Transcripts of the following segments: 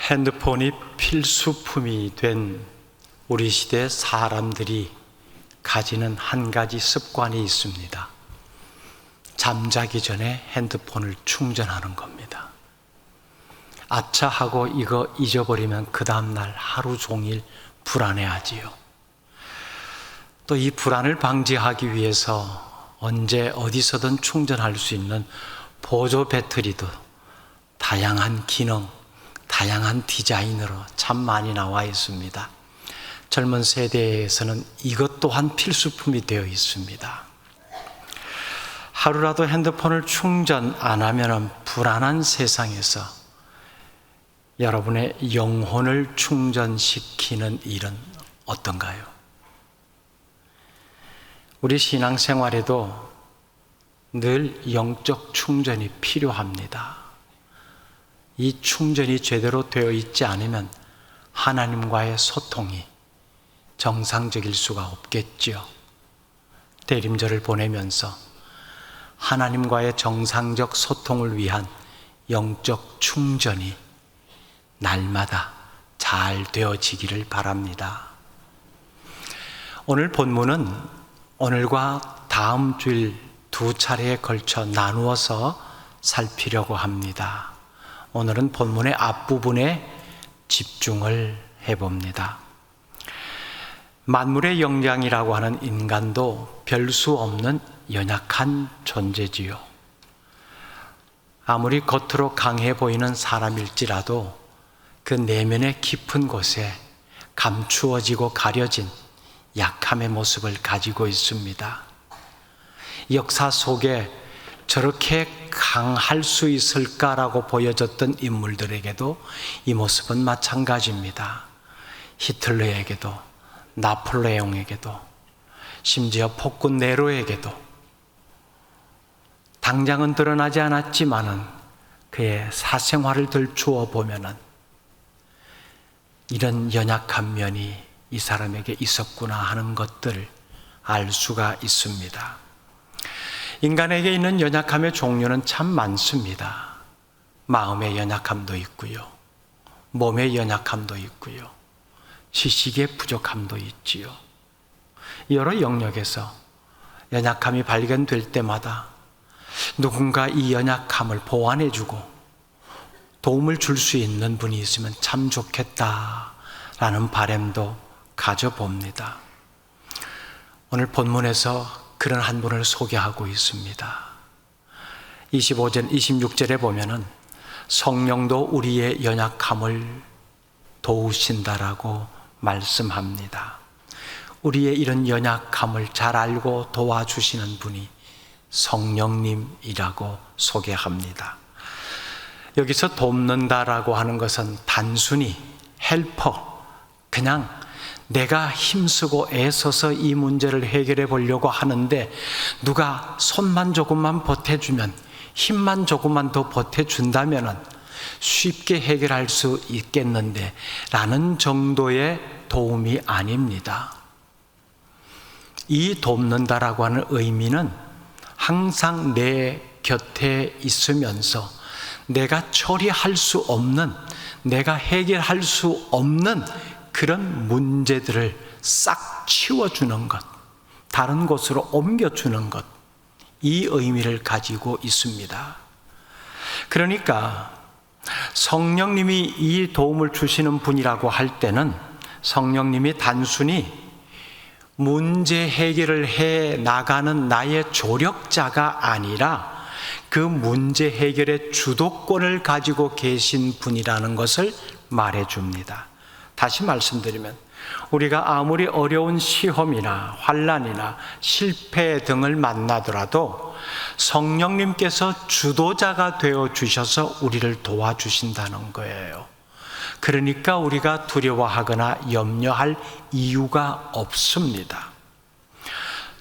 핸드폰이 필수품이 된 우리 시대 사람들이 가지는 한 가지 습관이 있습니다. 잠자기 전에 핸드폰을 충전하는 겁니다. 아차 하고 이거 잊어버리면 그 다음날 하루 종일 불안해하지요. 또 이 불안을 방지하기 위해서 언제 어디서든 충전할 수 있는 보조 배터리도 다양한 기능, 다양한 디자인으로 참 많이 나와 있습니다. 젊은 세대에서는 이것 또한 필수품이 되어 있습니다. 하루라도 핸드폰을 충전 안 하면 불안한 세상에서 여러분의 영혼을 충전시키는 일은 어떤가요? 우리 신앙생활에도 늘 영적 충전이 필요합니다. 이 충전이 제대로 되어 있지 않으면 하나님과의 소통이 정상적일 수가 없겠지요. 대림절을 보내면서 하나님과의 정상적 소통을 위한 영적 충전이 날마다 잘 되어지기를 바랍니다. 오늘 본문은 오늘과 다음 주일 두 차례에 걸쳐 나누어서 살피려고 합니다. 오늘은 본문의 앞부분에 집중을 해봅니다. 만물의 영장이라고 하는 인간도 별 수 없는 연약한 존재지요. 아무리 겉으로 강해 보이는 사람일지라도 그 내면의 깊은 곳에 감추어지고 가려진 약함의 모습을 가지고 있습니다. 역사 속에 저렇게 강할 수 있을까라고 보여졌던 인물들에게도 이 모습은 마찬가지입니다. 히틀러에게도, 나폴레옹에게도, 심지어 폭군 네로에게도 당장은 드러나지 않았지만은 그의 사생활을 들추어 보면은 이런 연약한 면이 이 사람에게 있었구나 하는 것들을 알 수가 있습니다. 인간에게 있는 연약함의 종류는 참 많습니다. 마음의 연약함도 있고요, 몸의 연약함도 있고요, 지식의 부족함도 있지요. 여러 영역에서 연약함이 발견될 때마다 누군가 이 연약함을 보완해주고 도움을 줄 수 있는 분이 있으면 참 좋겠다라는 바람도 가져봅니다. 오늘 본문에서 그런 한 분을 소개하고 있습니다. 25절, 26절에 보면은 성령도 우리의 연약함을 도우신다라고 말씀합니다. 우리의 이런 연약함을 잘 알고 도와주시는 분이 성령님이라고 소개합니다. 여기서 돕는다라고 하는 것은 단순히 헬퍼, 그냥 내가 힘쓰고 애써서 이 문제를 해결해 보려고 하는데 누가 손만 조금만 보태주면, 힘만 조금만 더 보태준다면 쉽게 해결할 수 있겠는데 라는 정도의 도움이 아닙니다. 이 돕는다라고 하는 의미는 항상 내 곁에 있으면서 내가 처리할 수 없는, 내가 해결할 수 없는 그런 문제들을 싹 치워주는 것, 다른 곳으로 옮겨주는 것, 이 의미를 가지고 있습니다. 그러니까 성령님이 이 도움을 주시는 분이라고 할 때는 성령님이 단순히 문제 해결을 해 나가는 나의 조력자가 아니라 그 문제 해결의 주도권을 가지고 계신 분이라는 것을 말해줍니다. 다시 말씀드리면 우리가 아무리 어려운 시험이나 환난이나 실패 등을 만나더라도 성령님께서 주도자가 되어 주셔서 우리를 도와주신다는 거예요. 그러니까 우리가 두려워하거나 염려할 이유가 없습니다.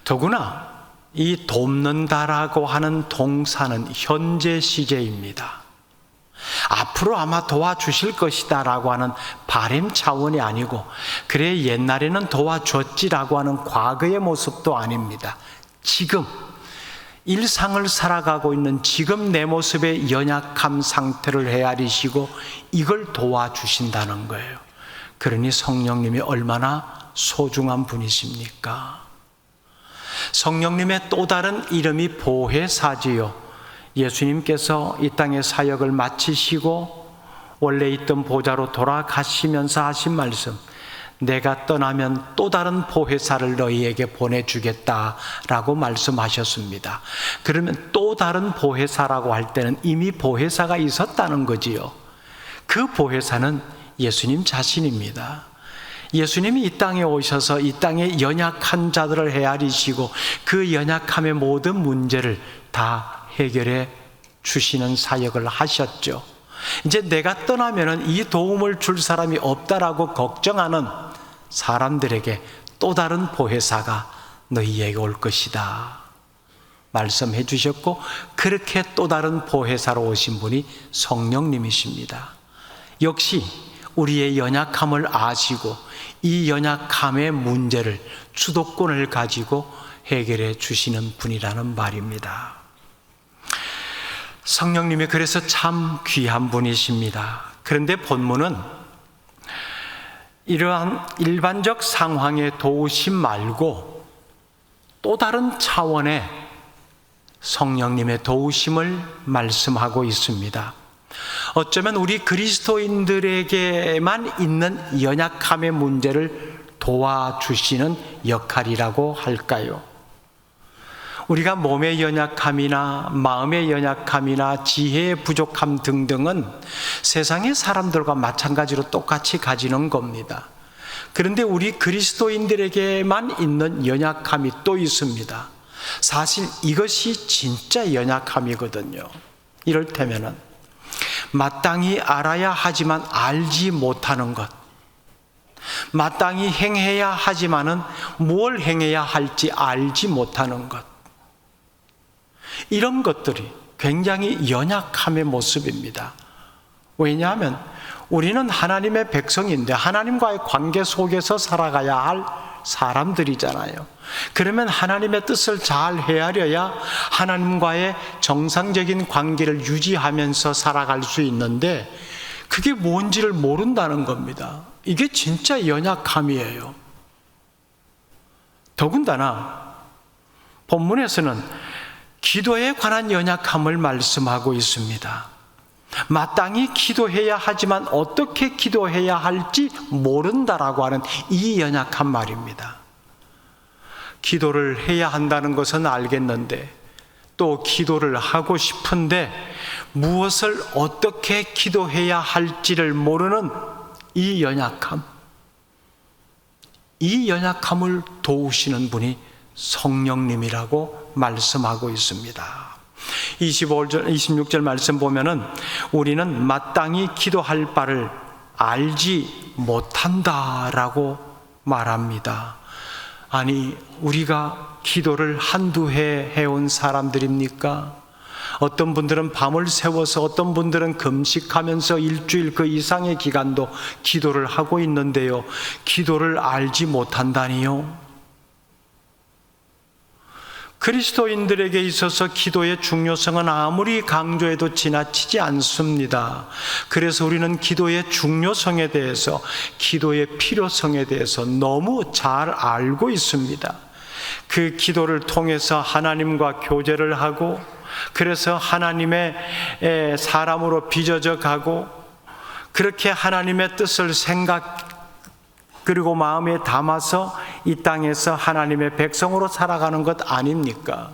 더구나 이 돕는다라고 하는 동사는 현재 시제입니다. 앞으로 아마 도와주실 것이다 라고 하는 바람 차원이 아니고, 그래 옛날에는 도와줬지라고 하는 과거의 모습도 아닙니다. 지금 일상을 살아가고 있는 지금 내 모습의 연약함 상태를 헤아리시고 이걸 도와주신다는 거예요. 그러니 성령님이 얼마나 소중한 분이십니까? 성령님의 또 다른 이름이 보혜사지요. 예수님께서 이 땅의 사역을 마치시고 원래 있던 보좌로 돌아가시면서 하신 말씀, 내가 떠나면 또 다른 보혜사를 너희에게 보내주겠다라고 말씀하셨습니다. 그러면 또 다른 보혜사라고 할 때는 이미 보혜사가 있었다는 거지요. 그 보혜사는 예수님 자신입니다. 예수님이 이 땅에 오셔서 이 땅의 연약한 자들을 헤아리시고 그 연약함의 모든 문제를 다 해결해 주시는 사역을 하셨죠. 이제 내가 떠나면 이 도움을 줄 사람이 없다라고 걱정하는 사람들에게 또 다른 보혜사가 너희에게 올 것이다 말씀해 주셨고, 그렇게 또 다른 보혜사로 오신 분이 성령님이십니다. 역시 우리의 연약함을 아시고 이 연약함의 문제를 주도권을 가지고 해결해 주시는 분이라는 말입니다. 성령님이 그래서 참 귀한 분이십니다. 그런데 본문은 이러한 일반적 상황의 도우심 말고 또 다른 차원의 성령님의 도우심을 말씀하고 있습니다. 어쩌면 우리 그리스도인들에게만 있는 연약함의 문제를 도와주시는 역할이라고 할까요? 우리가 몸의 연약함이나 마음의 연약함이나 지혜의 부족함 등등은 세상의 사람들과 마찬가지로 똑같이 가지는 겁니다. 그런데 우리 그리스도인들에게만 있는 연약함이 또 있습니다. 사실 이것이 진짜 연약함이거든요. 이를테면은 마땅히 알아야 하지만 알지 못하는 것, 마땅히 행해야 하지만은 뭘 행해야 할지 알지 못하는 것, 이런 것들이 굉장히 연약함의 모습입니다. 왜냐하면 우리는 하나님의 백성인데 하나님과의 관계 속에서 살아가야 할 사람들이잖아요. 그러면 하나님의 뜻을 잘 헤아려야 하나님과의 정상적인 관계를 유지하면서 살아갈 수 있는데 그게 뭔지를 모른다는 겁니다. 이게 진짜 연약함이에요. 더군다나 본문에서는 기도에 관한 연약함을 말씀하고 있습니다. 마땅히 기도해야 하지만 어떻게 기도해야 할지 모른다라고 하는 이 연약한 말입니다. 기도를 해야 한다는 것은 알겠는데 또 기도를 하고 싶은데 무엇을 어떻게 기도해야 할지를 모르는 이 연약함, 이 연약함을 도우시는 분이 성령님이라고 말씀하고 있습니다. 26절 말씀 보면은 우리는 마땅히 기도할 바를 알지 못한다라고 말합니다. 아니, 우리가 기도를 한두 해 해온 사람들입니까? 어떤 분들은 밤을 새워서, 어떤 분들은 금식하면서 일주일 그 이상의 기간도 기도를 하고 있는데요, 기도를 알지 못한다니요? 그리스도인들에게 있어서 기도의 중요성은 아무리 강조해도 지나치지 않습니다. 그래서 우리는 기도의 중요성에 대해서, 기도의 필요성에 대해서 너무 잘 알고 있습니다. 그 기도를 통해서 하나님과 교제를 하고, 그래서 하나님의 사람으로 빚어져 가고, 그렇게 하나님의 뜻을 그리고 마음에 담아서 이 땅에서 하나님의 백성으로 살아가는 것 아닙니까?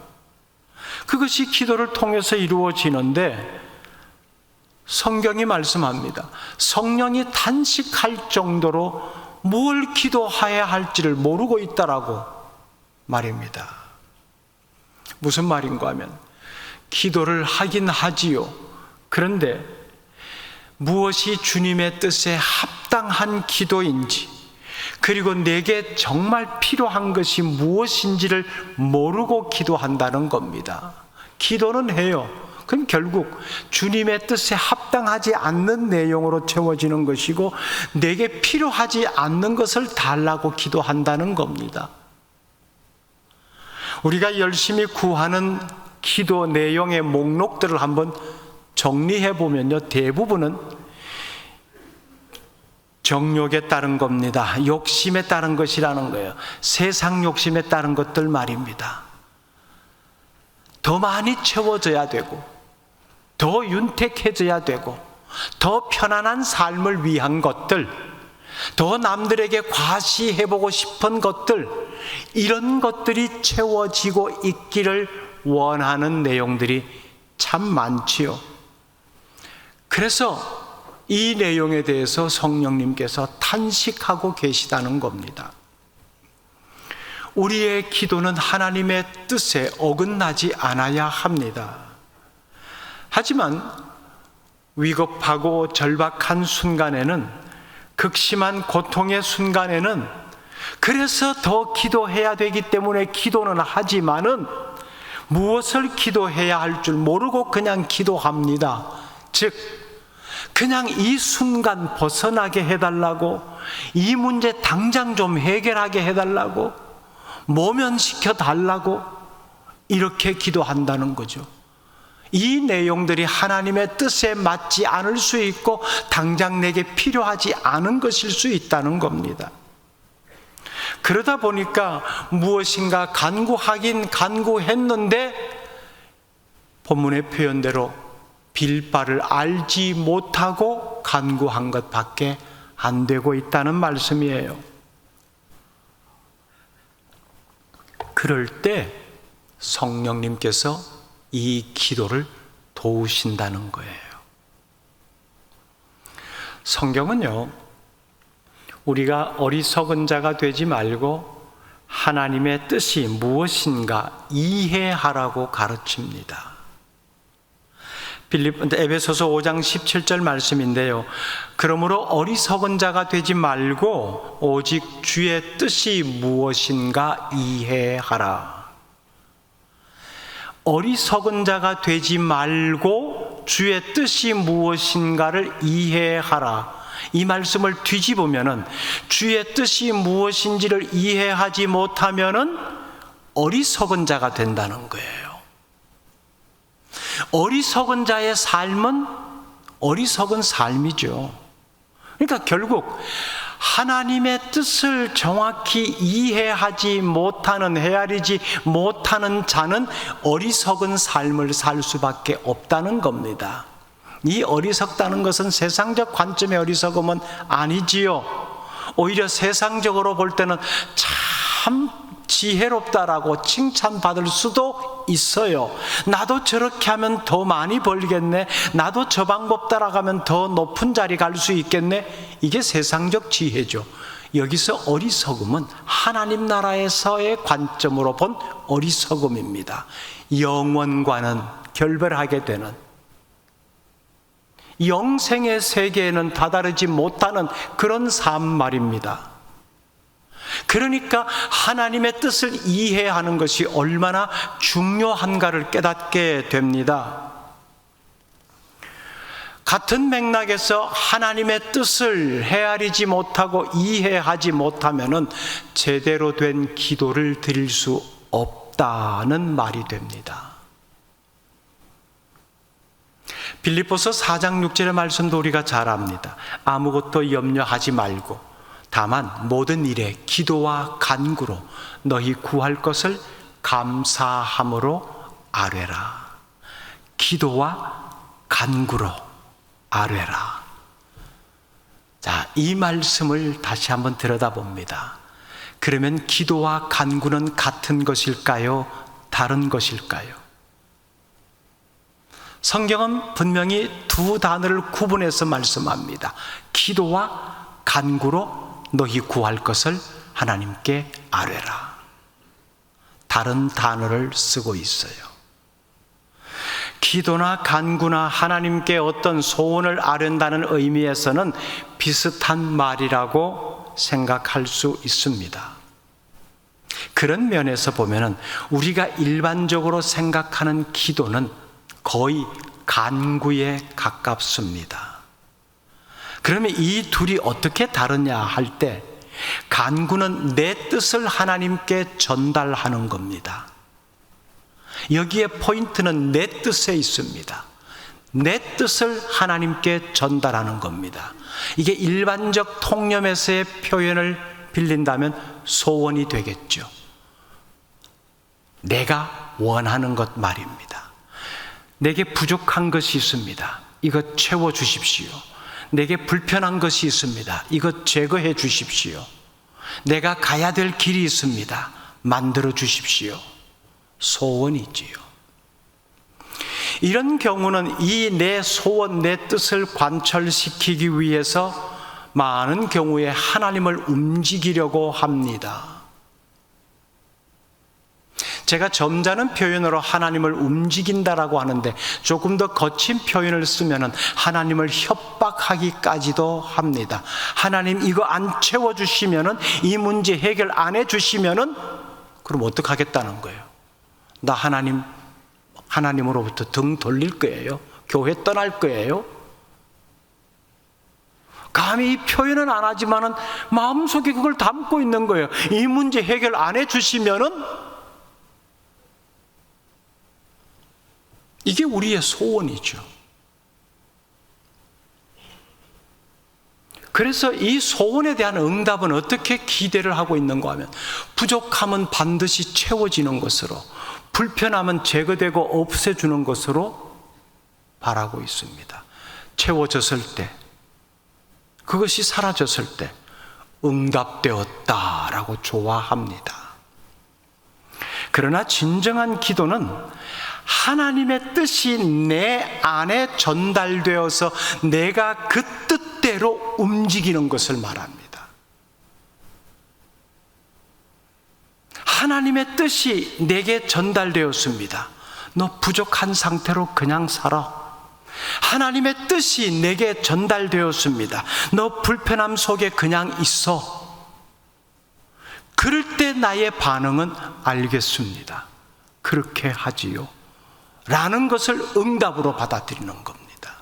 그것이 기도를 통해서 이루어지는데 성경이 말씀합니다. 성령이 탄식할 정도로 뭘 기도해야 할지를 모르고 있다라고 말입니다. 무슨 말인가 하면 기도를 하긴 하지요. 그런데 무엇이 주님의 뜻에 합당한 기도인지, 그리고 내게 정말 필요한 것이 무엇인지를 모르고 기도한다는 겁니다. 기도는 해요. 그럼 결국 주님의 뜻에 합당하지 않는 내용으로 채워지는 것이고 내게 필요하지 않는 것을 달라고 기도한다는 겁니다. 우리가 열심히 구하는 기도 내용의 목록들을 한번 정리해 보면요, 대부분은 정욕에 따른 겁니다. 욕심에 따른 것이라는 거예요. 세상 욕심에 따른 것들 말입니다. 더 많이 채워져야 되고, 더 윤택해져야 되고, 더 편안한 삶을 위한 것들, 더 남들에게 과시해보고 싶은 것들, 이런 것들이 채워지고 있기를 원하는 내용들이 참 많지요. 그래서 이 내용에 대해서 성령님께서 탄식하고 계시다는 겁니다. 우리의 기도는 하나님의 뜻에 어긋나지 않아야 합니다. 하지만 위급하고 절박한 순간에는, 극심한 고통의 순간에는, 그래서 더 기도해야 되기 때문에 기도는 하지만은 무엇을 기도해야 할 줄 모르고 그냥 기도합니다. 즉, 그냥 이 순간 벗어나게 해달라고, 이 문제 당장 좀 해결하게 해달라고, 모면시켜 달라고 이렇게 기도한다는 거죠. 이 내용들이 하나님의 뜻에 맞지 않을 수 있고 당장 내게 필요하지 않은 것일 수 있다는 겁니다. 그러다 보니까 무엇인가 간구하긴 간구했는데 본문의 표현대로 빌 바를 알지 못하고 간구한 것밖에 안 되고 있다는 말씀이에요. 그럴 때 성령님께서 이 기도를 도우신다는 거예요. 성경은요, 우리가 어리석은 자가 되지 말고 하나님의 뜻이 무엇인가 이해하라고 가르칩니다. 에베소서 5장 17절 말씀인데요, 그러므로 어리석은 자가 되지 말고 오직 주의 뜻이 무엇인가 이해하라. 어리석은 자가 되지 말고 주의 뜻이 무엇인가를 이해하라. 이 말씀을 뒤집으면은 주의 뜻이 무엇인지를 이해하지 못하면은 어리석은 자가 된다는 거예요. 어리석은 자의 삶은 어리석은 삶이죠. 그러니까 결국 하나님의 뜻을 정확히 이해하지 못하는, 헤아리지 못하는 자는 어리석은 삶을 살 수밖에 없다는 겁니다. 이 어리석다는 것은 세상적 관점의 어리석음은 아니지요. 오히려 세상적으로 볼 때는 참 지혜롭다라고 칭찬받을 수도 있어요. 나도 저렇게 하면 더 많이 벌겠네, 나도 저 방법 따라가면 더 높은 자리 갈 수 있겠네. 이게 세상적 지혜죠. 여기서 어리석음은 하나님 나라에서의 관점으로 본 어리석음입니다. 영원과는 결별하게 되는, 영생의 세계에는 다다르지 못하는 그런 삶 말입니다. 그러니까 하나님의 뜻을 이해하는 것이 얼마나 중요한가를 깨닫게 됩니다. 같은 맥락에서 하나님의 뜻을 헤아리지 못하고 이해하지 못하면은 제대로 된 기도를 드릴 수 없다는 말이 됩니다. 빌립보서 4장 6절의 말씀도 우리가 잘 압니다. 아무것도 염려하지 말고 다만 모든 일에 기도와 간구로 너희 구할 것을 감사함으로 아뢰라. 기도와 간구로 아뢰라. 자, 이 말씀을 다시 한번 들여다봅니다. 그러면 기도와 간구는 같은 것일까요? 다른 것일까요? 성경은 분명히 두 단어를 구분해서 말씀합니다. 기도와 간구로 너희 구할 것을 하나님께 아뢰라. 다른 단어를 쓰고 있어요. 기도나 간구나 하나님께 어떤 소원을 아뢰는다는 의미에서는 비슷한 말이라고 생각할 수 있습니다. 그런 면에서 보면은 우리가 일반적으로 생각하는 기도는 거의 간구에 가깝습니다. 그러면 이 둘이 어떻게 다르냐 할 때, 간구는 내 뜻을 하나님께 전달하는 겁니다. 여기에 포인트는 내 뜻에 있습니다. 내 뜻을 하나님께 전달하는 겁니다. 이게 일반적 통념에서의 표현을 빌린다면 소원이 되겠죠. 내가 원하는 것 말입니다. 내게 부족한 것이 있습니다. 이것 채워주십시오. 내게 불편한 것이 있습니다. 이것 제거해 주십시오. 내가 가야 될 길이 있습니다. 만들어 주십시오. 소원이지요. 이런 경우는 이 내 소원, 내 뜻을 관철시키기 위해서 많은 경우에 하나님을 움직이려고 합니다. 제가 점잖은 표현으로 하나님을 움직인다라고 하는데 조금 더 거친 표현을 쓰면 하나님을 협박하기까지도 합니다. 하나님 이거 안 채워주시면, 이 문제 해결 안 해주시면 그럼 어떡하겠다는 거예요? 나 하나님으로부터 등 돌릴 거예요? 교회 떠날 거예요? 감히 이 표현은 안 하지만은 마음속에 그걸 담고 있는 거예요. 이 문제 해결 안 해주시면은 이게 우리의 소원이죠. 그래서 이 소원에 대한 응답은 어떻게 기대를 하고 있는가 하면, 부족함은 반드시 채워지는 것으로, 불편함은 제거되고 없애주는 것으로 바라고 있습니다. 채워졌을 때, 그것이 사라졌을 때 응답되었다라고 좋아합니다. 그러나 진정한 기도는 하나님의 뜻이 내 안에 전달되어서 내가 그 뜻대로 움직이는 것을 말합니다. 하나님의 뜻이 내게 전달되었습니다. 너 부족한 상태로 그냥 살아. 하나님의 뜻이 내게 전달되었습니다. 너 불편함 속에 그냥 있어. 그럴 때 나의 반응은 알겠습니다. 그렇게 하지요. 라는 것을 응답으로 받아들이는 겁니다.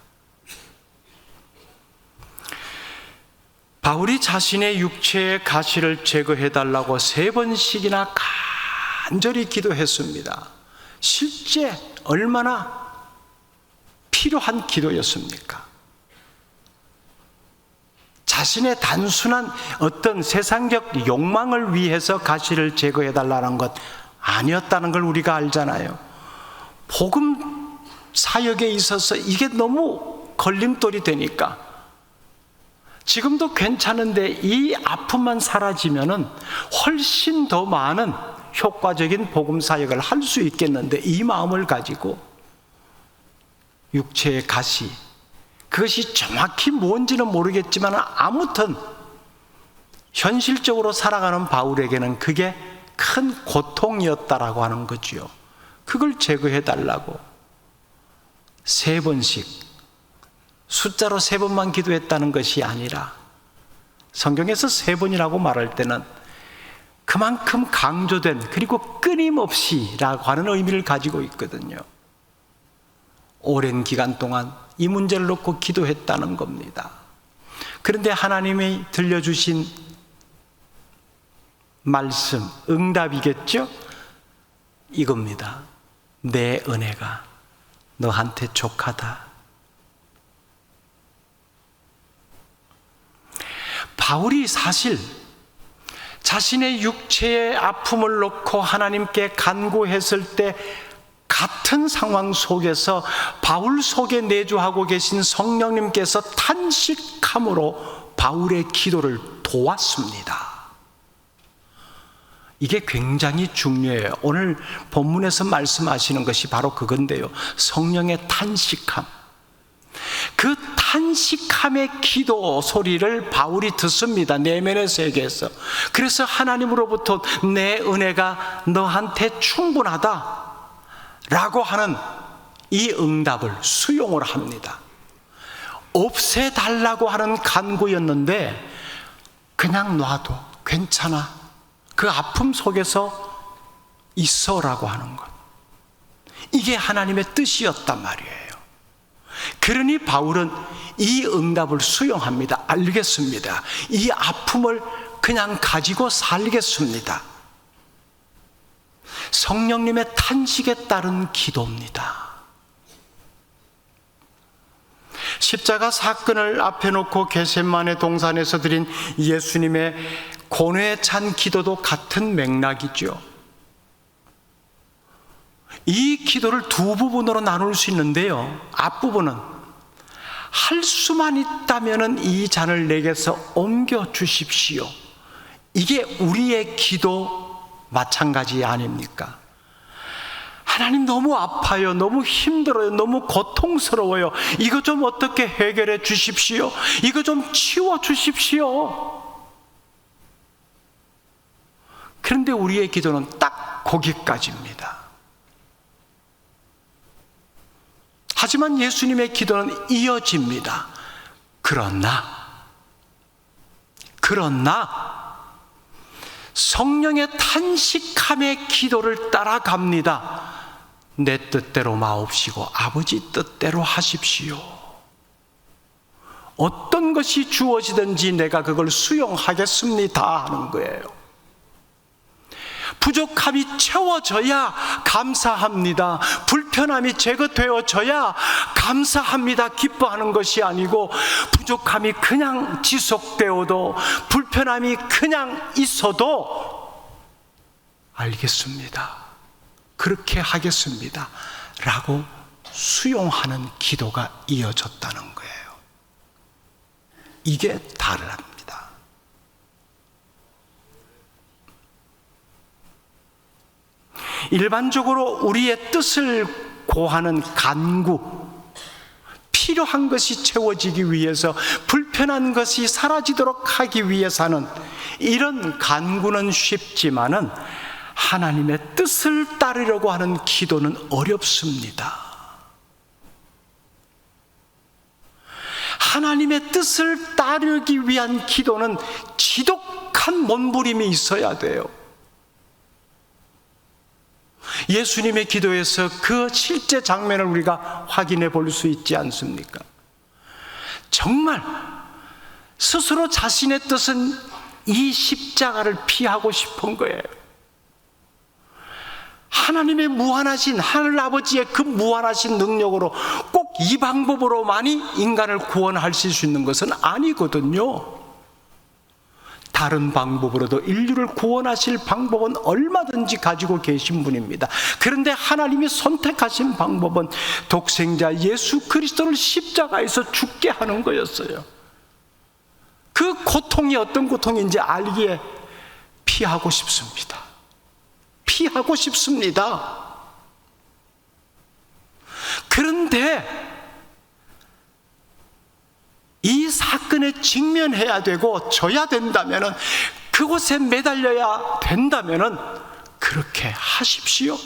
바울이 자신의 육체의 가시를 제거해달라고 3번씩이나 간절히 기도했습니다. 실제 얼마나 필요한 기도였습니까? 자신의 단순한 어떤 세상적 욕망을 위해서 가시를 제거해달라는 것 아니었다는 걸 우리가 알잖아요. 복음 사역에 있어서 이게 너무 걸림돌이 되니까 지금도 괜찮은데 이 아픔만 사라지면은 훨씬 더 많은 효과적인 복음 사역을 할 수 있겠는데, 이 마음을 가지고 육체의 가시, 그것이 정확히 뭔지는 모르겠지만 아무튼 현실적으로 살아가는 바울에게는 그게 큰 고통이었다라고 하는 거지요. 그걸 제거해달라고 3번씩, 숫자로 3번만 기도했다는 것이 아니라 성경에서 3번이라고 말할 때는 그만큼 강조된, 그리고 끊임없이 라고 하는 의미를 가지고 있거든요. 오랜 기간 동안 이 문제를 놓고 기도했다는 겁니다. 그런데 하나님이 들려주신 말씀, 응답이겠죠? 이겁니다. 내 은혜가 너한테 족하다. 바울이 사실 자신의 육체의 아픔을 놓고 하나님께 간구했을 때 같은 상황 속에서 바울 속에 내주하고 계신 성령님께서 탄식함으로 바울의 기도를 도왔습니다. 이게 굉장히 중요해요. 오늘 본문에서 말씀하시는 것이 바로 그건데요. 성령의 탄식함. 그 탄식함의 기도 소리를 바울이 듣습니다. 내면의 세계에서. 그래서 하나님으로부터 내 은혜가 너한테 충분하다 라고 하는 이 응답을 수용을 합니다. 없애달라고 하는 간구였는데 그냥 놔도 괜찮아, 그 아픔 속에서 있어라고 하는 것, 이게 하나님의 뜻이었단 말이에요. 그러니 바울은 이 응답을 수용합니다. 알겠습니다. 이 아픔을 그냥 가지고 살겠습니다. 성령님의 탄식에 따른 기도입니다. 십자가 사건을 앞에 놓고 겟세마네 동산에서 드린 예수님의 고뇌에 찬 기도도 같은 맥락이죠. 이 기도를 두 부분으로 나눌 수 있는데요, 앞부분은 할 수만 있다면 이 잔을 내게서 옮겨 주십시오. 이게 우리의 기도 마찬가지 아닙니까? 하나님, 너무 아파요, 너무 힘들어요, 너무 고통스러워요, 이거 좀 어떻게 해결해 주십시오. 이거 좀 치워 주십시오. 그런데 우리의 기도는 딱 거기까지입니다. 하지만 예수님의 기도는 이어집니다. 그러나 성령의 탄식함의 기도를 따라갑니다. 내 뜻대로 마옵시고 아버지 뜻대로 하십시오. 어떤 것이 주어지든지 내가 그걸 수용하겠습니다 하는 거예요. 부족함이 채워져야 감사합니다. 불편함이 제거되어져야 감사합니다, 기뻐하는 것이 아니고, 부족함이 그냥 지속되어도, 불편함이 그냥 있어도 알겠습니다, 그렇게 하겠습니다 라고 수용하는 기도가 이어졌다는 거예요. 이게 다르랍니다. 일반적으로 우리의 뜻을 고하는 간구, 필요한 것이 채워지기 위해서, 불편한 것이 사라지도록 하기 위해서는, 이런 간구는 쉽지만은 하나님의 뜻을 따르려고 하는 기도는 어렵습니다. 하나님의 뜻을 따르기 위한 기도는 지독한 몸부림이 있어야 돼요. 예수님의 기도에서 그 실제 장면을 우리가 확인해 볼 수 있지 않습니까? 정말 스스로 자신의 뜻은 이 십자가를 피하고 싶은 거예요. 하나님의 무한하신, 하늘 아버지의 그 무한하신 능력으로 꼭 이 방법으로만이 인간을 구원하실 수 있는 것은 아니거든요. 다른 방법으로도 인류를 구원하실 방법은 얼마든지 가지고 계신 분입니다. 그런데 하나님이 선택하신 방법은 독생자 예수 그리스도를 십자가에서 죽게 하는 거였어요. 그 고통이 어떤 고통인지 알기에 피하고 싶습니다. 피하고 싶습니다. 그런데 이 사건에 직면해야 되고 져야 된다면은, 그곳에 매달려야 된다면은 그렇게 하십시오.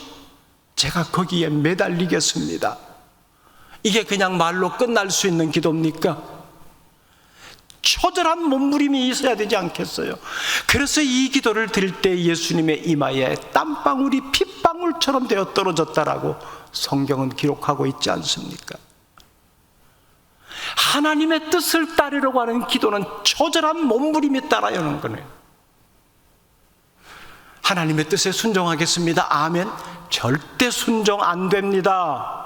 제가 거기에 매달리겠습니다. 이게 그냥 말로 끝날 수 있는 기도입니까? 처절한 몸부림이 있어야 되지 않겠어요? 그래서 이 기도를 드릴 때 예수님의 이마에 땀방울이 핏방울처럼 되어 떨어졌다라고 성경은 기록하고 있지 않습니까? 하나님의 뜻을 따르려고 하는 기도는 처절한 몸부림이 따라야 하는 거네요. 하나님의 뜻에 순종하겠습니다, 아멘. 절대 순종 안 됩니다.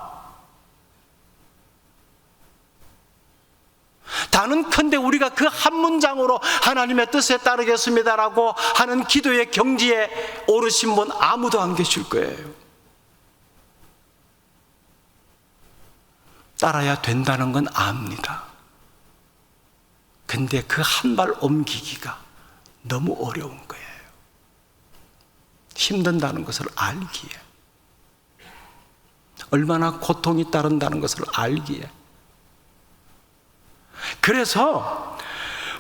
단언컨대 우리가 그 한 문장으로 하나님의 뜻에 따르겠습니다라고 하는 기도의 경지에 오르신 분 아무도 안 계실 거예요. 따라야 된다는 건 압니다. 근데 그 한 발 옮기기가 너무 어려운 거예요. 힘든다는 것을 알기에, 얼마나 고통이 따른다는 것을 알기에. 그래서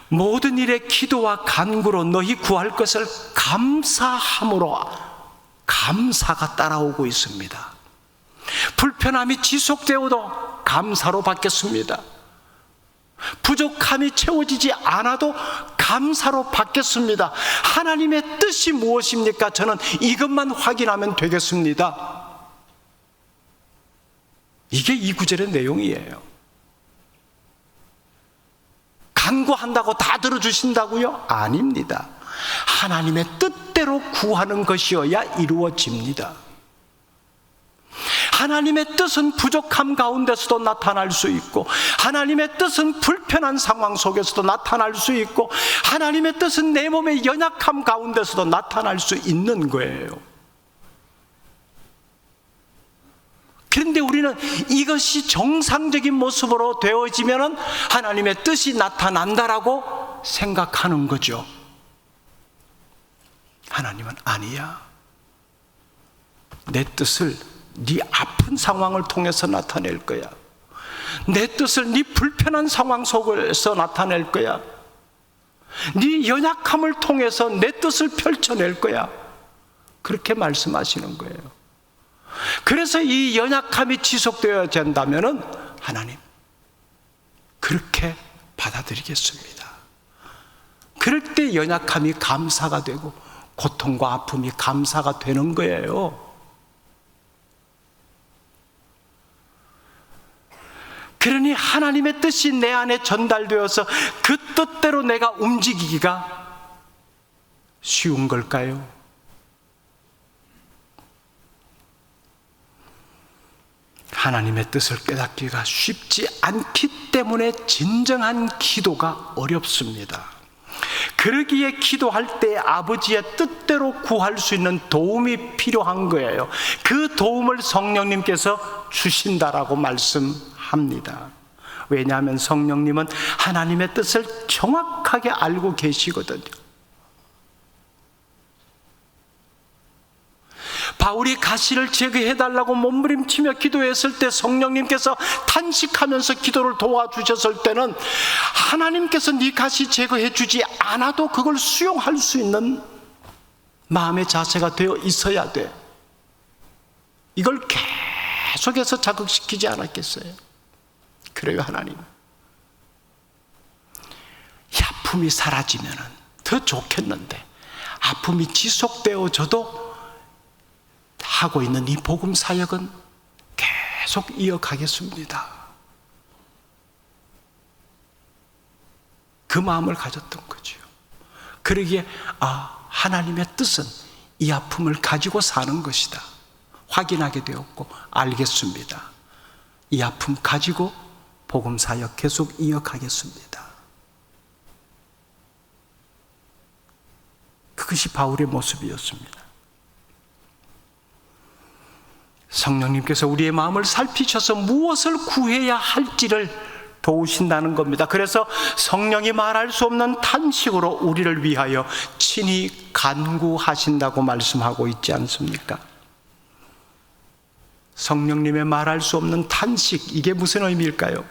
모든 일에 기도와 간구로 너희 구할 것을 감사함으로, 감사가 따라오고 있습니다. 불편함이 지속되어도 감사로 받겠습니다. 부족함이 채워지지 않아도 감사로 받겠습니다. 하나님의 뜻이 무엇입니까? 저는 이것만 확인하면 되겠습니다. 이게 이 구절의 내용이에요. 간구한다고 다 들어주신다고요? 아닙니다. 하나님의 뜻대로 구하는 것이어야 이루어집니다. 하나님의 뜻은 부족함 가운데서도 나타날 수 있고, 하나님의 뜻은 불편한 상황 속에서도 나타날 수 있고, 하나님의 뜻은 내 몸의 연약함 가운데서도 나타날 수 있는 거예요. 그런데 우리는 이것이 정상적인 모습으로 되어지면 하나님의 뜻이 나타난다라고 생각하는 거죠. 하나님은 아니야. 내 뜻을 네 아픈 상황을 통해서 나타낼 거야. 내 뜻을 네 불편한 상황 속에서 나타낼 거야. 네 연약함을 통해서 내 뜻을 펼쳐낼 거야. 그렇게 말씀하시는 거예요. 그래서 이 연약함이 지속되어야 된다면은 하나님, 그렇게 받아들이겠습니다. 그럴 때 연약함이 감사가 되고 고통과 아픔이 감사가 되는 거예요. 그러니 하나님의 뜻이 내 안에 전달되어서 그 뜻대로 내가 움직이기가 쉬운 걸까요? 하나님의 뜻을 깨닫기가 쉽지 않기 때문에 진정한 기도가 어렵습니다. 그러기에 기도할 때 아버지의 뜻대로 구할 수 있는 도움이 필요한 거예요. 그 도움을 성령님께서 주신다라고 말씀합니다. 왜냐하면 성령님은 하나님의 뜻을 정확하게 알고 계시거든요. 바울이 가시를 제거해달라고 몸부림치며 기도했을 때 성령님께서 탄식하면서 기도를 도와주셨을 때는 하나님께서 네 가시 제거해주지 않아도 그걸 수용할 수 있는 마음의 자세가 되어 있어야 돼. 이걸 계속해서 자극시키지 않았겠어요? 그래요, 하나님. 이 아픔이 사라지면 더 좋겠는데 아픔이 지속되어져도 하고 있는 이 복음 사역은 계속 이어가겠습니다. 그 마음을 가졌던 거죠. 그러기에 하나님의 뜻은 이 아픔을 가지고 사는 것이다 확인하게 되었고 알겠습니다. 이 아픔 가지고 복음 사역 계속 이어가겠습니다. 그것이 바울의 모습이었습니다. 성령님께서 우리의 마음을 살피셔서 무엇을 구해야 할지를 도우신다는 겁니다. 그래서 성령이 말할 수 없는 탄식으로 우리를 위하여 친히 간구하신다고 말씀하고 있지 않습니까? 성령님의 말할 수 없는 탄식, 이게 무슨 의미일까요?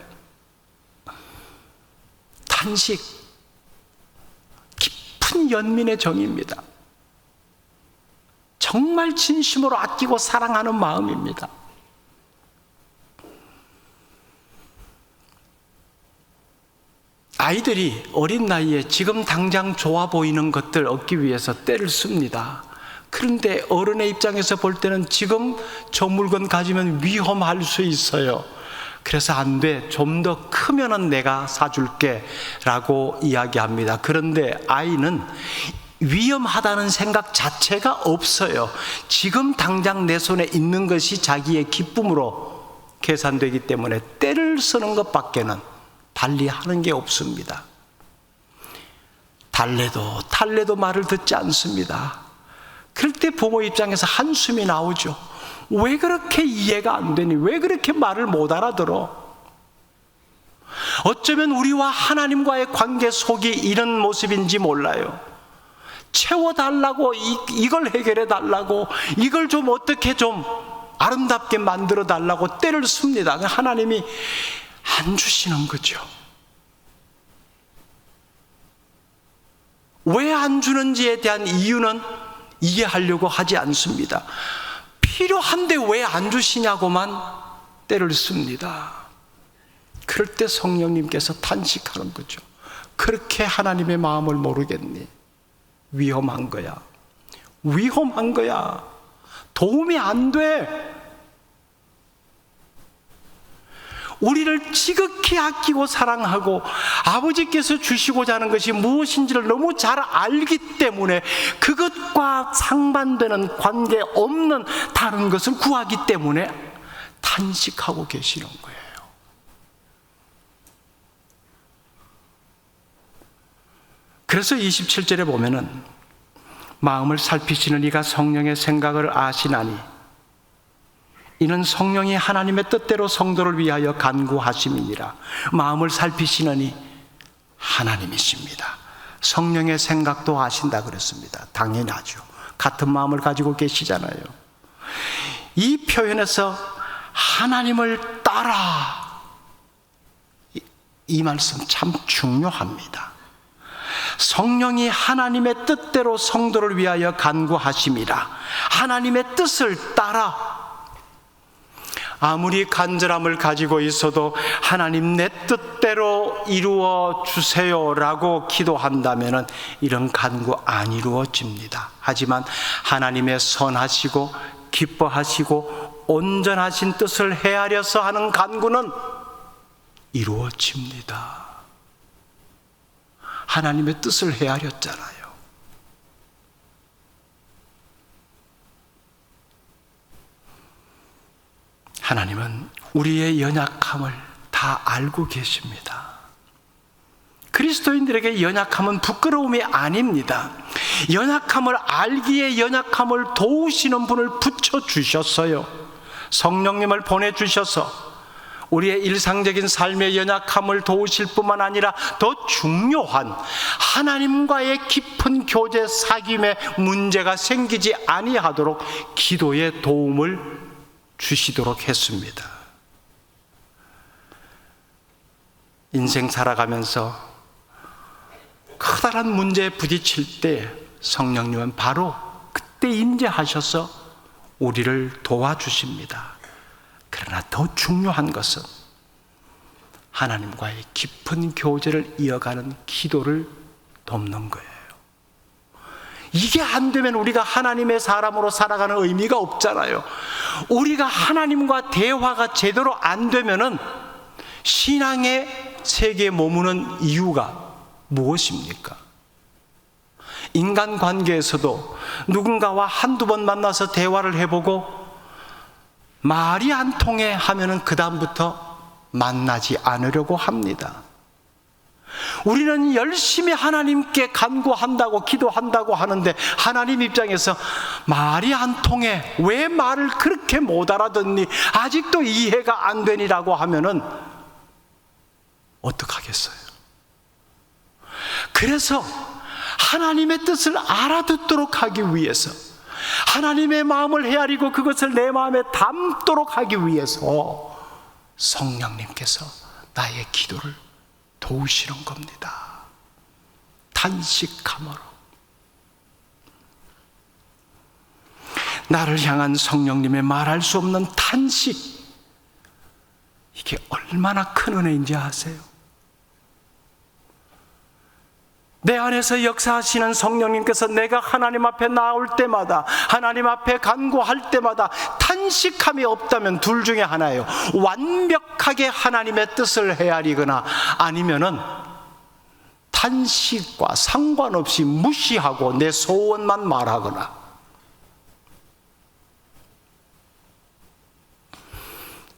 탄식, 깊은 연민의 정의입니다. 정말 진심으로 아끼고 사랑하는 마음입니다. 아이들이 어린 나이에 지금 당장 좋아 보이는 것들 얻기 위해서 떼를 씁니다. 그런데 어른의 입장에서 볼 때는 지금 저 물건 가지면 위험할 수 있어요. 그래서 안 돼, 좀 더 크면은 내가 사줄게 라고 이야기합니다. 그런데 아이는 위험하다는 생각 자체가 없어요. 지금 당장 내 손에 있는 것이 자기의 기쁨으로 계산되기 때문에 떼를 쓰는 것밖에는 달리 하는 게 없습니다. 달래도 말을 듣지 않습니다. 그럴 때 부모 입장에서 한숨이 나오죠. 왜 그렇게 이해가 안 되니? 왜 그렇게 말을 못 알아들어? 어쩌면 우리와 하나님과의 관계 속이 이런 모습인지 몰라요. 채워달라고, 이걸 해결해달라고, 이걸 좀 어떻게 좀 아름답게 만들어달라고 떼를 씁니다. 하나님이 안 주시는 거죠. 왜 안 주는지에 대한 이유는 이해하려고 하지 않습니다. 필요한데 왜 안 주시냐고만 떼를 씁니다. 그럴 때 성령님께서 탄식하는 거죠. 그렇게 하나님의 마음을 모르겠니? 위험한 거야. 위험한 거야. 도움이 안 돼. 우리를 지극히 아끼고 사랑하고 아버지께서 주시고자 하는 것이 무엇인지를 너무 잘 알기 때문에 그것과 상반되는 관계없는 다른 것을 구하기 때문에 탄식하고 계시는 거예요. 그래서 27절에 보면은 마음을 살피시는 이가 성령의 생각을 아시나니 이는 성령이 하나님의 뜻대로 성도를 위하여 간구하심이니라. 마음을 살피시느니 하나님이십니다. 성령의 생각도 아신다 그랬습니다. 당연하죠. 같은 마음을 가지고 계시잖아요. 이 표현에서 하나님을 따라, 이 말씀 참 중요합니다. 성령이 하나님의 뜻대로 성도를 위하여 간구하심이라. 하나님의 뜻을 따라. 아무리 간절함을 가지고 있어도 하나님 내 뜻대로 이루어 주세요라고 기도한다면 이런 간구 안 이루어집니다. 하지만 하나님의 선하시고 기뻐하시고 온전하신 뜻을 헤아려서 하는 간구는 이루어집니다. 하나님의 뜻을 헤아렸잖아요. 하나님은 우리의 연약함을 다 알고 계십니다. 그리스도인들에게 연약함은 부끄러움이 아닙니다. 연약함을 알기에 연약함을 도우시는 분을 붙여주셨어요. 성령님을 보내주셔서 우리의 일상적인 삶의 연약함을 도우실 뿐만 아니라 더 중요한 하나님과의 깊은 교제 사귐에 문제가 생기지 아니하도록 기도의 도움을 주시도록 했습니다. 인생 살아가면서 커다란 문제에 부딪힐 때 성령님은 바로 그때 임재하셔서 우리를 도와주십니다. 그러나 더 중요한 것은 하나님과의 깊은 교제를 이어가는 기도를 돕는 거예요. 이게 안 되면 우리가 하나님의 사람으로 살아가는 의미가 없잖아요. 우리가 하나님과 대화가 제대로 안 되면은 신앙의 세계에 머무는 이유가 무엇입니까? 인간관계에서도 누군가와 한두 번 만나서 대화를 해보고 말이 안 통해 하면은 그 다음부터 만나지 않으려고 합니다. 우리는 열심히 하나님께 간구한다고 기도한다고 하는데 하나님 입장에서 말이 안 통해, 왜 말을 그렇게 못 알아듣니, 아직도 이해가 안 되니라고 하면은 어떡하겠어요? 그래서 하나님의 뜻을 알아듣도록 하기 위해서, 하나님의 마음을 헤아리고 그것을 내 마음에 담도록 하기 위해서 성령님께서 나의 기도를 도우시는 겁니다. 탄식함으로. 나를 향한 성령님의 말할 수 없는 탄식, 이게 얼마나 큰 은혜인지 아세요? 내 안에서 역사하시는 성령님께서 내가 하나님 앞에 나올 때마다, 하나님 앞에 간구할 때마다 탄식함이 없다면 둘 중에 하나예요. 완벽하게 하나님의 뜻을 헤아리거나 아니면은 탄식과 상관없이 무시하고 내 소원만 말하거나.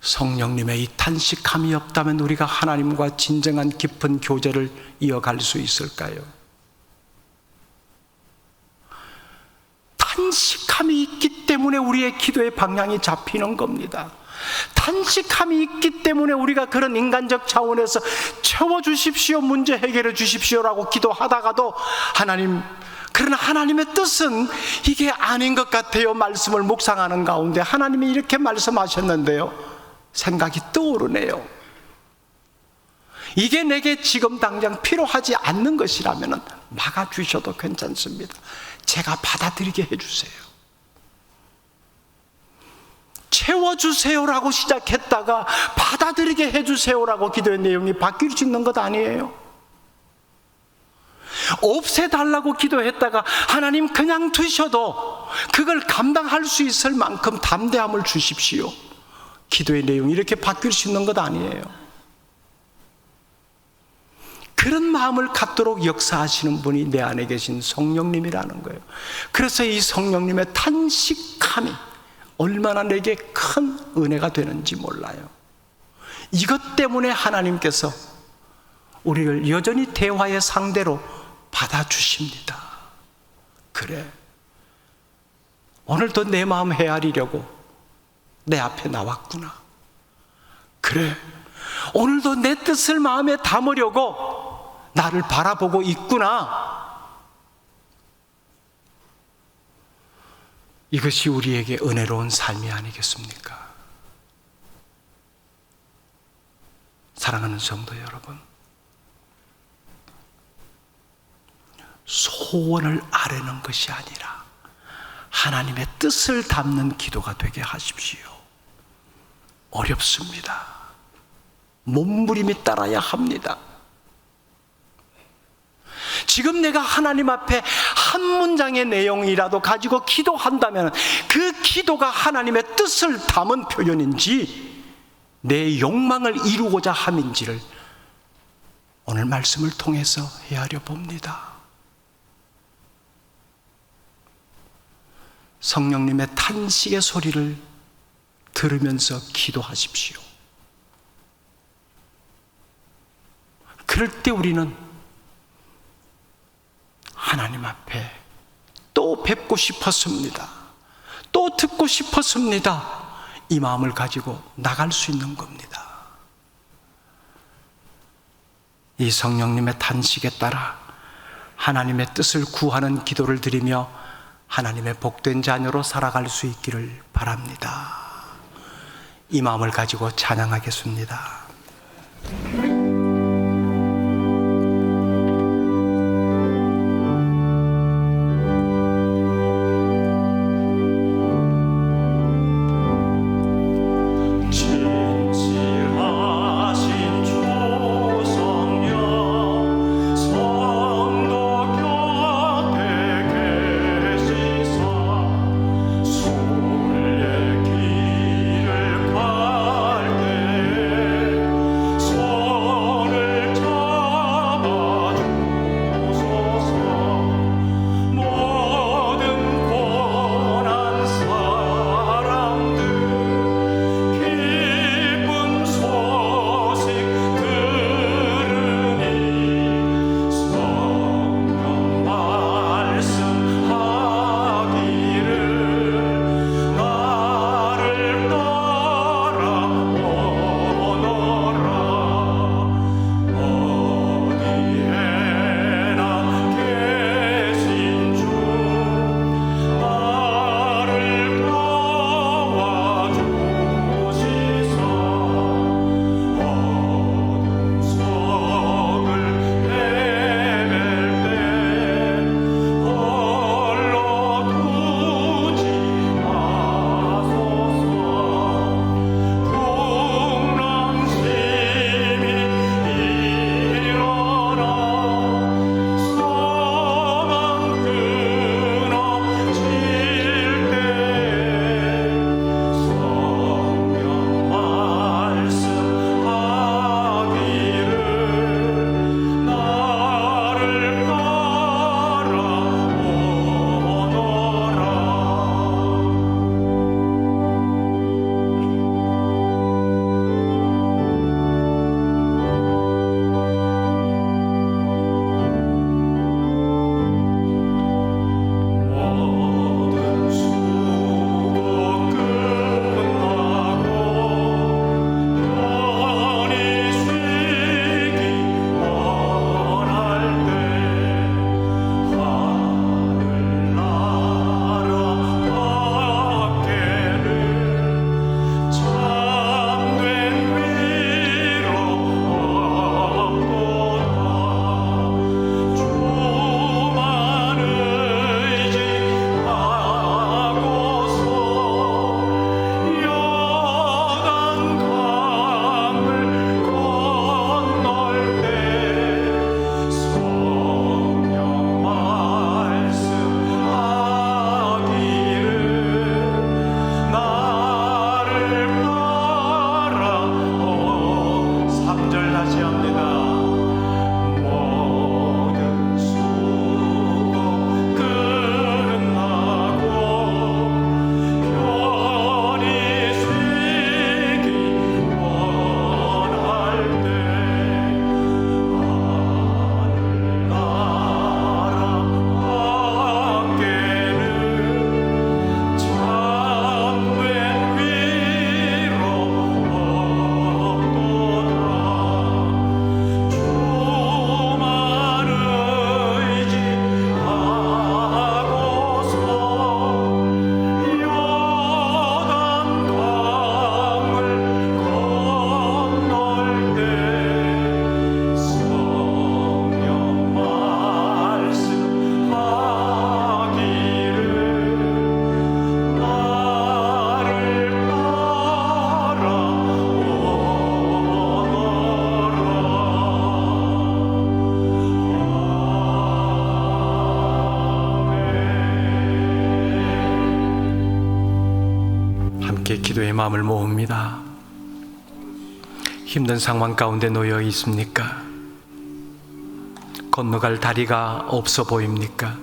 성령님의 이 탄식함이 없다면 우리가 하나님과 진정한 깊은 교제를 이어갈 수 있을까요? 탄식함이 있기 때문에 우리의 기도의 방향이 잡히는 겁니다. 탄식함이 있기 때문에 우리가 그런 인간적 차원에서 채워주십시오, 문제 해결해 주십시오라고 기도하다가도 그러나 하나님의 뜻은 이게 아닌 것 같아요. 말씀을 묵상하는 가운데 하나님이 이렇게 말씀하셨는데요, 생각이 떠오르네요. 이게 내게 지금 당장 필요하지 않는 것이라면 막아주셔도 괜찮습니다. 제가 받아들이게 해주세요. 채워주세요라고 시작했다가 받아들이게 해주세요라고 기도의 내용이 바뀔 수 있는 것 아니에요? 없애달라고 기도했다가 하나님 그냥 두셔도 그걸 감당할 수 있을 만큼 담대함을 주십시오. 기도의 내용이 이렇게 바뀔 수 있는 것 아니에요. 그런 마음을 갖도록 역사하시는 분이 내 안에 계신 성령님이라는 거예요. 그래서 이 성령님의 탄식함이 얼마나 내게 큰 은혜가 되는지 몰라요. 이것 때문에 하나님께서 우리를 여전히 대화의 상대로 받아주십니다. 그래, 오늘도 내 마음 헤아리려고 내 앞에 나왔구나. 그래, 오늘도 내 뜻을 마음에 담으려고 나를 바라보고 있구나. 이것이 우리에게 은혜로운 삶이 아니겠습니까? 사랑하는 성도 여러분, 소원을 아뢰는 것이 아니라 하나님의 뜻을 담는 기도가 되게 하십시오. 어렵습니다. 몸부림이 따라야 합니다. 지금 내가 하나님 앞에 한 문장의 내용이라도 가지고 기도한다면 그 기도가 하나님의 뜻을 담은 표현인지 내 욕망을 이루고자 함인지를 오늘 말씀을 통해서 헤아려 봅니다. 성령님의 탄식의 소리를 들으면서 기도하십시오. 그럴 때 우리는 하나님 앞에 또 뵙고 싶었습니다. 또 듣고 싶었습니다. 이 마음을 가지고 나갈 수 있는 겁니다. 이 성령님의 탄식에 따라 하나님의 뜻을 구하는 기도를 드리며 하나님의 복된 자녀로 살아갈 수 있기를 바랍니다. 이 마음을 가지고 찬양하겠습니다. 소원을 기도의 마음을 모읍니다. 힘든 상황 가운데 놓여 있습니까? 건너갈 다리가 없어 보입니까?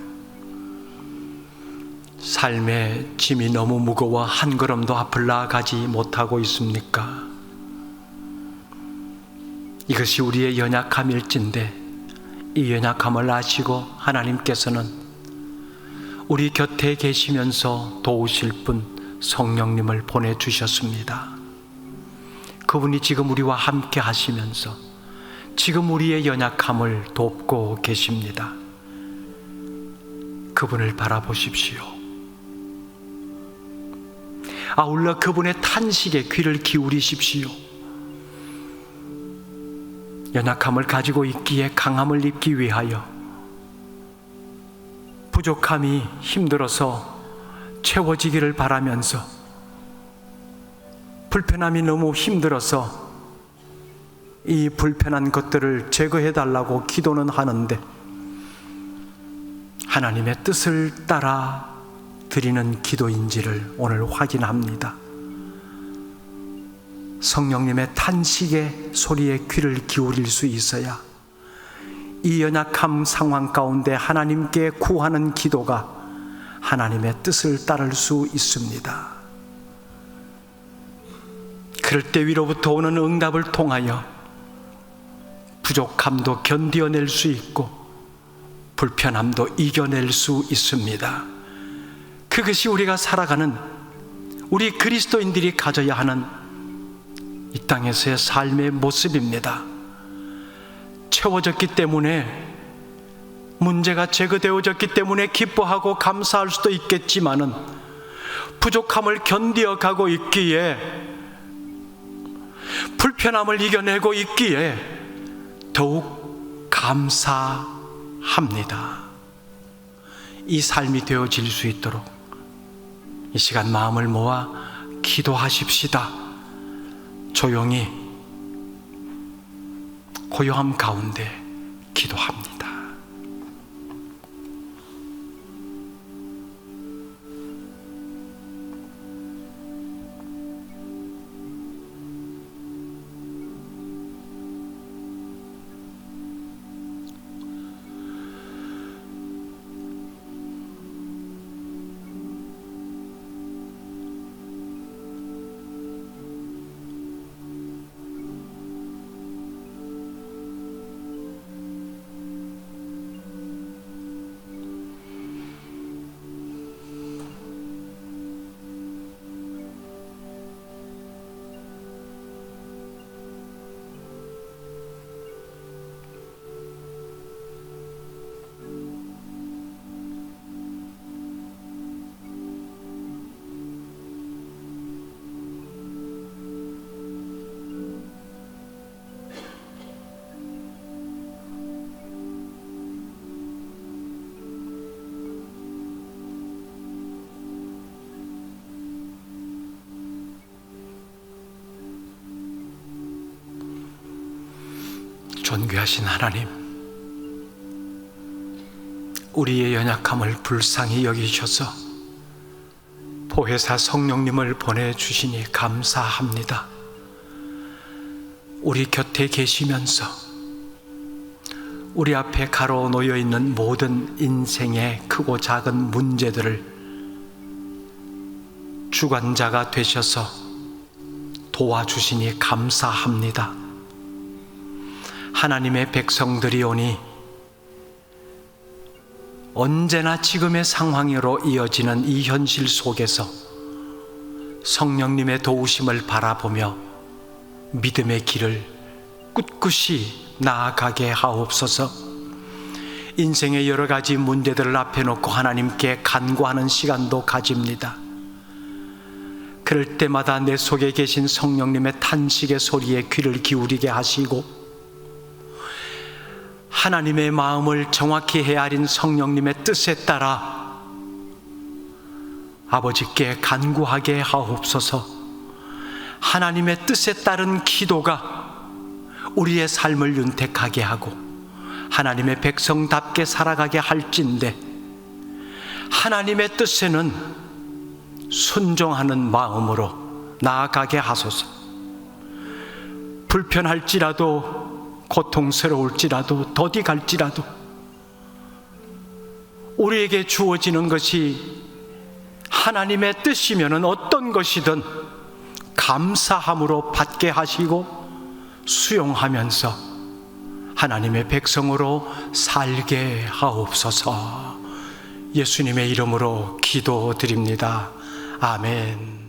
삶의 짐이 너무 무거워 한 걸음도 앞을 나아가지 못하고 있습니까? 이것이 우리의 연약함일진데 이 연약함을 아시고 하나님께서는 우리 곁에 계시면서 도우실 분 성령님을 보내주셨습니다. 그분이 지금 우리와 함께 하시면서 지금 우리의 연약함을 돕고 계십니다. 그분을 바라보십시오. 아울러 그분의 탄식에 귀를 기울이십시오. 연약함을 가지고 있기에 강함을 입기 위하여, 부족함이 힘들어서 채워지기를 바라면서, 불편함이 너무 힘들어서 이 불편한 것들을 제거해 달라고 기도는 하는데 하나님의 뜻을 따라 드리는 기도인지를 오늘 확인합니다. 성령님의 탄식의 소리에 귀를 기울일 수 있어야 이 연약함 상황 가운데 하나님께 구하는 기도가 하나님의 뜻을 따를 수 있습니다. 그럴 때 위로부터 오는 응답을 통하여 부족함도 견뎌낼 수 있고 불편함도 이겨낼 수 있습니다. 그것이 우리가 살아가는, 우리 그리스도인들이 가져야 하는 이 땅에서의 삶의 모습입니다. 채워졌기 때문에, 문제가 제거되어졌기 때문에 기뻐하고 감사할 수도 있겠지만은 부족함을 견디어가고 있기에, 불편함을 이겨내고 있기에 더욱 감사합니다. 이 삶이 되어질 수 있도록 이 시간 마음을 모아 기도하십시다. 조용히 고요함 가운데 기도합니다. 존귀하신 하나님, 우리의 연약함을 불쌍히 여기셔서 보혜사 성령님을 보내주시니 감사합니다. 우리 곁에 계시면서 우리 앞에 가로놓여 있는 모든 인생의 크고 작은 문제들을 주관자가 되셔서 도와주시니 감사합니다. 하나님의 백성들이 오니 언제나 지금의 상황으로 이어지는 이 현실 속에서 성령님의 도우심을 바라보며 믿음의 길을 꿋꿋이 나아가게 하옵소서. 인생의 여러 가지 문제들을 앞에 놓고 하나님께 간구하는 시간도 가집니다. 그럴 때마다 내 속에 계신 성령님의 탄식의 소리에 귀를 기울이게 하시고 하나님의 마음을 정확히 헤아린 성령님의 뜻에 따라 아버지께 간구하게 하옵소서. 하나님의 뜻에 따른 기도가 우리의 삶을 윤택하게 하고 하나님의 백성답게 살아가게 할진대 하나님의 뜻에는 순종하는 마음으로 나아가게 하소서. 불편할지라도, 고통스러울지라도, 더디 갈지라도 우리에게 주어지는 것이 하나님의 뜻이면 어떤 것이든 감사함으로 받게 하시고 수용하면서 하나님의 백성으로 살게 하옵소서. 예수님의 이름으로 기도드립니다. 아멘.